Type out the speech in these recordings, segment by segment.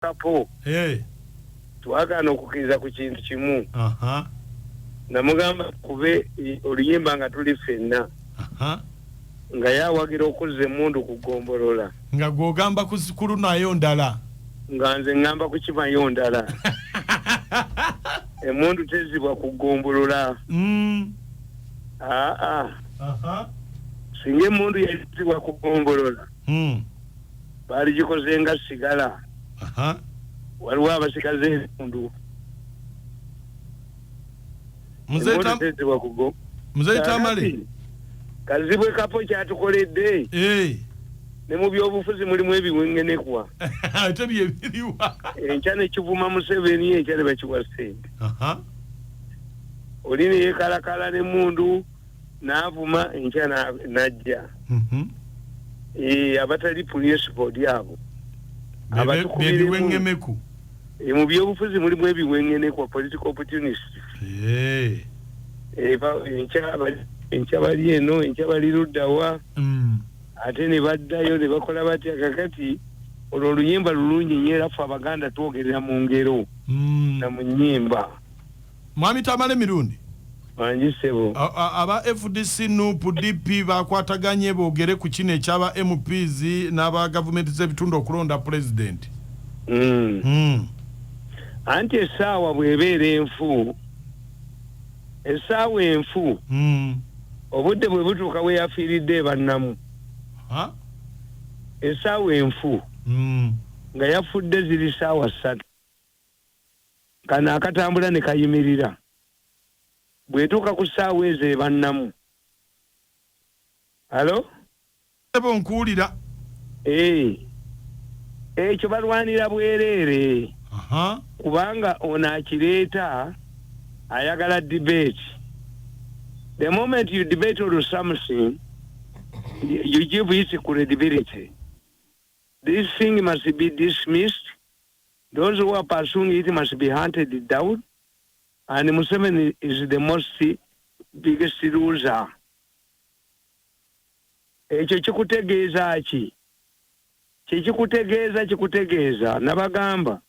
kapo twagana okukiriza ku kintu kimu namugamba kube oluyimba nga tuli ffenna nga yawagira okuzza emmundu kugombolola nga gwogamba kulunayo ndala nga nze ngamba kukimayo ndala emmundu tezibwa kugombolola singa emmundu yazibwa kugombolola baali gikoze nga sigala waliwo abasigaze emmundu Mzee Tamale kazibwe kapo kyatukoledde ne mu byobufuzi mulimu ebiwemeneku ate byebiriwa enkya ne kivuma Museveni enkya ne bakiwa ssente oli ne yeekalakala n'emmundu n'avuma enkya n'ajja abatali principled abo ebiwemeneku mu byobufuzi mulimu ebiwemeneku political opportunists enkya bali eno enkya bali luddawa ate ne baddayo ne bakola batya kakati olwo oluyimba lulungi nnyo era ffe Abaganda twogerera mu ngero na mu nnyimba. Mwami Tamale Mirundi wanjisebo aba FDC NUP DP bakwataganye boogere ku kino ekyaba MPs n'aba gavumenti z'ebitundu okulonda president anti essaawa bw'ebeera enfu essaawa enfu obudde bwe butuuka bwe yafiiridde bannamu essaawa enfu nga yafudde ziri ssaawa 3 kano akatambula ne kayimirira bwetuuka ku ssaawa ezo bannamu alo ebo nkuwulira ekyo balwanira bwereere kubanga ono akireeta ayagala debate. The moment you debate on something, you give it credibility. This thing must be dismissed. Those who are pursuing it must be hunted down. And Museveni is the most biggest loser. Ekyo kikutegeeza ki? Kikutegeeza nabagamba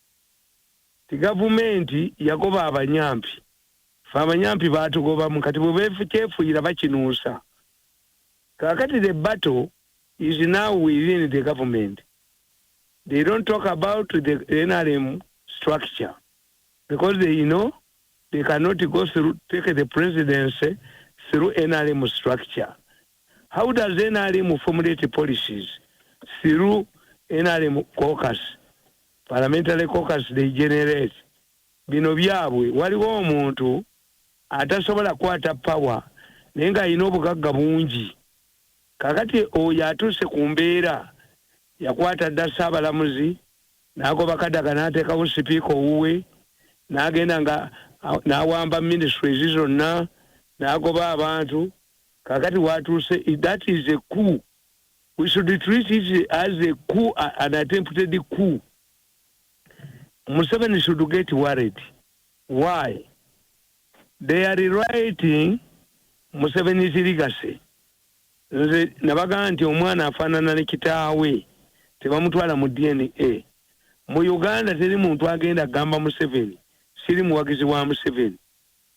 ti gavumenti yagoba abanyampi. Abanyampi baatugoba mu kati bwe beefukyefuyira bakinuusa. Kakati the battle is now within the government. They don't talk about the NRM structure because they know they cannot go through, take the presidency through NRM structure. How does NRM formulate policies? Through NRM caucus, parliamentary caucus they generate. Bino byabwe waliwo omuntu atasobola kwata power naye nga alina obugagga bungi. Kakati oyo atuuse ku mbeera yakwata dda Ssaabalamuzi n'agoba Kadaga n'ateekawo sipiika owuwe n'agenda nga n'awamba ministries zonna n'agoba abantu. Kakati watuuse that is a coup. We should treat it as a coup, an attempted coup. Museveni should get worried. Why? They are rewriting Museveni's legacy. Nze nabaga nti omwana afaanana ne kitaawe tebamutwala mu DNA. Mu Uganda teri muntu agenda gamba Museveni siri muwagizi wa Museveni.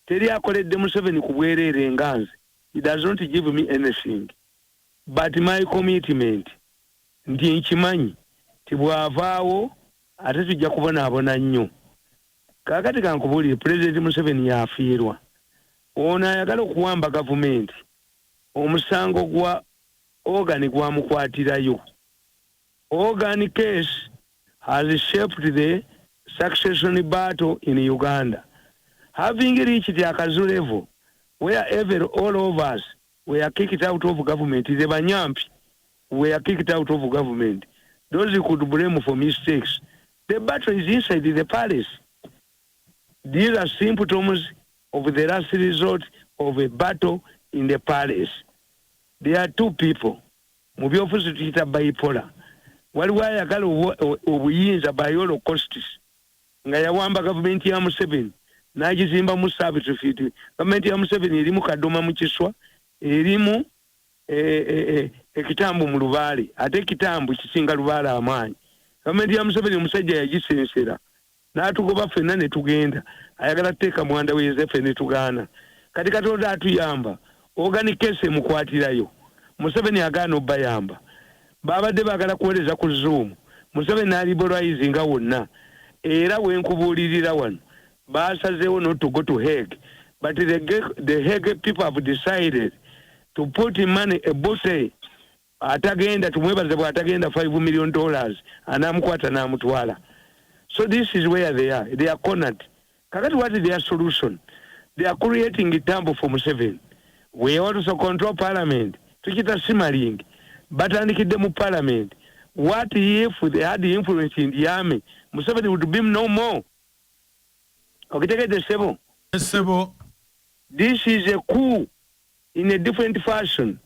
Teri akoledde Museveni ku bwereere nga nze. He does not give me anything. But my commitment nti nkimanyi tibwavaawo ate tujja kubonaabona nnyo. Kakati kankubuulire President Museveni yafiirwa. Ono ayagala okuwamba gavumenti. Omusango gwa Organ gwamukwatirayo. Organ case has shaped the succession battle in Uganda. Having reached the Akazu level where all of us were kicked out of government, the Banyampi were kicked out of government. Those who could blame for mistakes. The battle is inside the palace. These are symptoms of the last resort of a battle in the palace. There are two people. Mu byobufuzi tuyita bipolar. Waliwo ayagala obuyinza by all costs. Nga yawamba gavumenti ya Museveni n'agizimba mu servitude. Gavumenti ya Museveni erimu Kadoma mu Kiswa, erimu ekitambo mu Lubaale. Ate ekitambo kisinga Lubaale amaanyi. Gavumenti ya Museveni omusajja yagisensera n'atugoba ffenna ne tugenda ayagala kuteeka mwanda weze ffe ne tugaana kati Katonda atuyamba organic case emukwatirayo Museveni agaana obbayamba babadde baagala kuweereza ku Zoom Museveni n'aliberalizinga wonna era wenkubuulirira wano baasazeewo not to go to Hague but the Hague people have decided to put in money a bote atagenda tumwebaze bw'atagenda $5 million anamukwata n'amutwala. So this is where they are cornered. Kakati what is their solution? They are creating a tambo for Museveni. We also control parliament. Tukita simmering. Batandikidde mu parliament. What if they had the influence in the army? Museveni would be no more. Okitegeedde ssebo? Ssebo. This is a coup in a different fashion.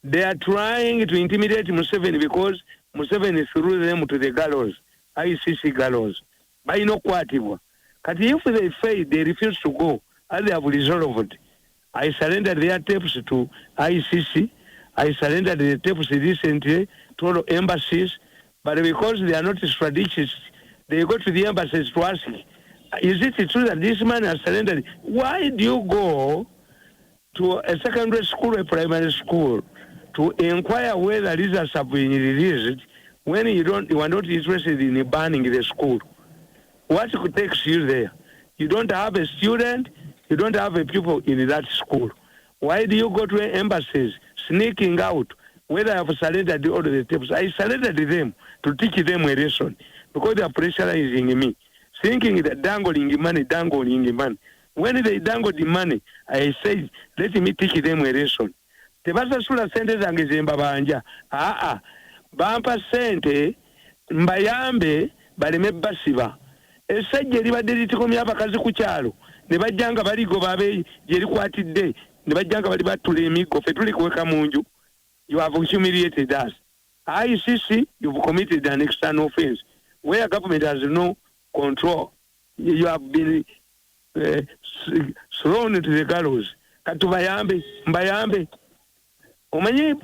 They are trying to intimidate Museveni because Museveni threw them to the gallows, ICC gallows. By no kwatibwa. Kati if they fail, they refuse to go, as they have resolved. I surrendered their tapes to ICC. I surrendered the tapes recently to all embassies. But because they are not strategists, they go to the embassies to ask, is it true that this man has surrendered? Why do you go to a secondary school, a primary school, to inquire whether results have been released when you are not interested in banning the school? What takes you there? You don't have a student, you don't have a pupil in that school. Why do you go to embassies sneaking out whether I have surrendered all the tapes? I surrendered them to teach them a lesson because they are pressurizing me, thinking that dangling money. When they dangle the money, I say, let me teach them a lesson. Tebasasula sente zange zembabanja. Bampa sente mbayambe baleme basiba. Essajja libadde litikomya abakazi ku kyalo ne bajjanga baligoba abe gye likwatidde ne bajjanga bali battula emiggo ffe tuli kuweka mu nju. You have humiliated us. ICC, you've committed an external offense where government has no control. You have been thrown into the gallows. Katubayambe mbayambe. Omanyi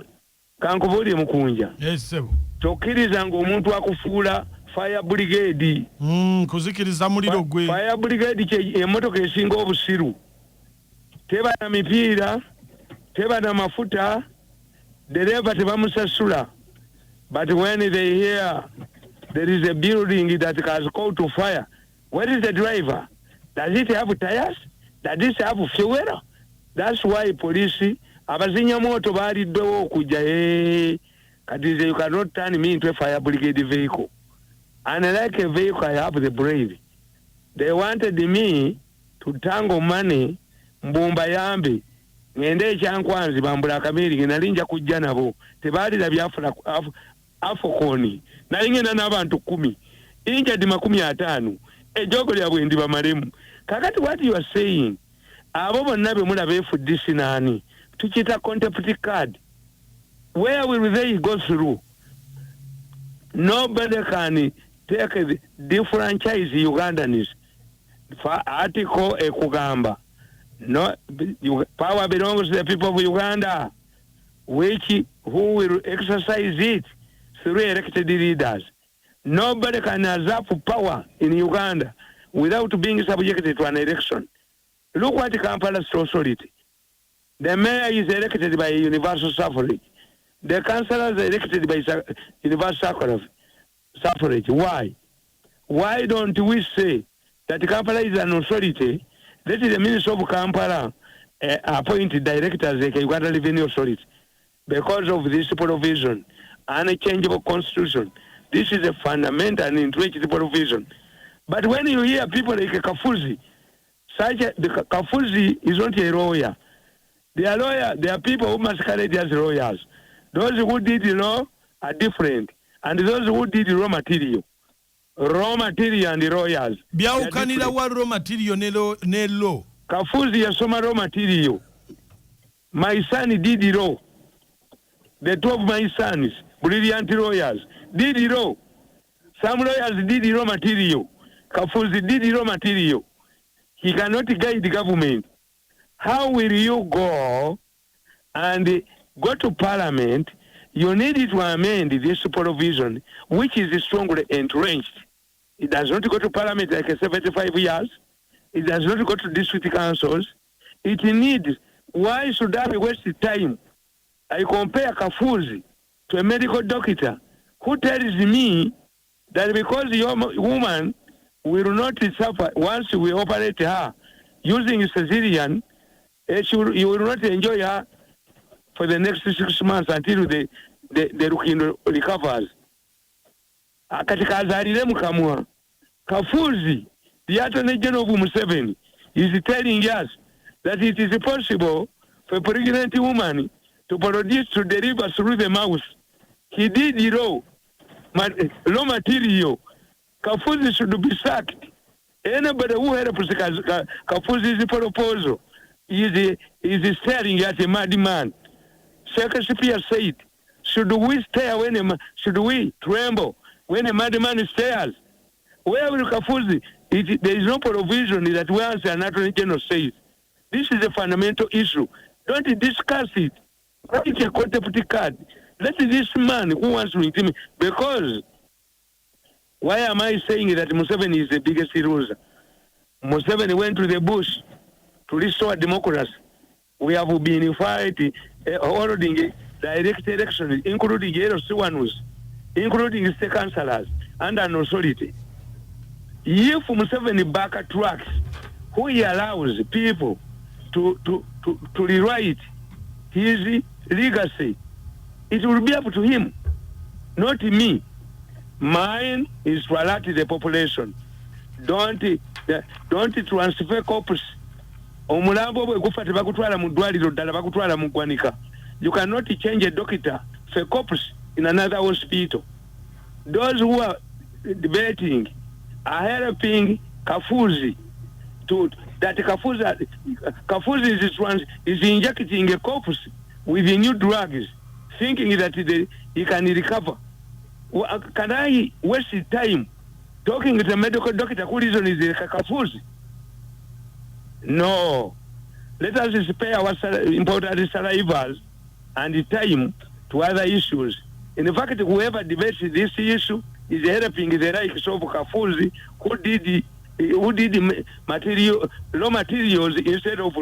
kankubuulire mukunja. Yes, sir. Tokkirizanga omuntu akufuula fire brigade. Kuzikiriza muliro gwe. Fire brigade kye emmotoka esinga obusiru. Teba na mipiira, teba na mafuta, dereva tebamusasula. But when they hear there is a building that has called to fire, where is the driver? Does it have tires? Does it have fuel? That's why police abazinya moto baliddewo okujja kati you cannot turn me into a fire brigade vehicle. And like a vehicle, I have the brave. They wanted me to tango money mbumba yambi ngende ekyankwanzi bambula akamiri nginalinja kujja nabo tebalira byafuna afokoni nalingena n'abantu 10 injadi 50 ejogo lyabwe ndi bamalemu kakati what you are saying abo bonna be mulaba FDC nani tukita contempt card where will they go through? Nobody can take a defranchise Ugandans for article ekugamba no power belongs to the people of Uganda who will exercise it through elected leaders. Nobody can usurp power in Uganda without being subjected to an election. Look what Kampala Authority. The mayor is elected by universal suffrage. The councillors are elected by universal suffrage. Why? Why don't we say that Kampala is an authority? Let the Minister of Kampala appoint directors like Uganda Revenue Authority because of this provision, unchangeable constitution. This is a fundamental and entrenched provision. But when you hear people like Kafuzi, the Kafuzi is not a lawyer. They are people who masquerade as lawyers. Those who did the law are different, and those who did the raw material and the lawyers. Byawukanira wa raw material ne law. Kafuzi yasoma raw material. My son did the law. The two of my sons, brilliant lawyers, did the law. Some lawyers did the raw material. Kafuzi did the raw material. He cannot guide the government. How will you go and go to parliament? You need to amend this provision, which is strongly entrenched. It does not go to parliament like 75 years. It does not go to district councils. It needs, why should I waste time? I compare Kafuzi to a medical doctor who tells me that because your woman will not suffer once we operate her using cesarean, you will not enjoy her for the next 6 months until the Rukindo recovers. Katika azalile mukamua. Kafuzi, the Attorney General of Museveni, is telling us that it is possible for a pregnant woman to produce, to deliver through the mouth. He did raw material. Kafuzi should be sacked. Anybody who helps Kafuzi's proposal is staring at a madman. Shakespeare said, should we tremble when a madman stares? Where will Kafuzi? There is no provision that once an Attorney General says, this is a fundamental issue. Don't discuss it. Write a contempt card. Let this man who wants to intimidate, because why am I saying that Museveni is the biggest loser? Museveni went to the bush to restore democracy. We have been fighting, holding direct elections, including LC1s, including state councillors, under an authority. If Museveni backtracks, who he allows people to rewrite his legacy, it will be up to him, not me. Mine is to alert the population. Don't transfer corpus. Omulambo bwe gufa tebakutwala mu ddwaliro ddala bakutwala mu ggwanika. You cannot change a doctor for a corpus in another hospital. Those who are debating are helping Kafuzi that Kafuzi is injecting a corpus with the new drugs, thinking that he can recover. Can I waste time talking to a medical doctor who reason is Kafuzi? No. Let us spare our important salivas and time to other issues. In fact, whoever debates this issue is helping the likes of Kafuzi, who did raw materials instead of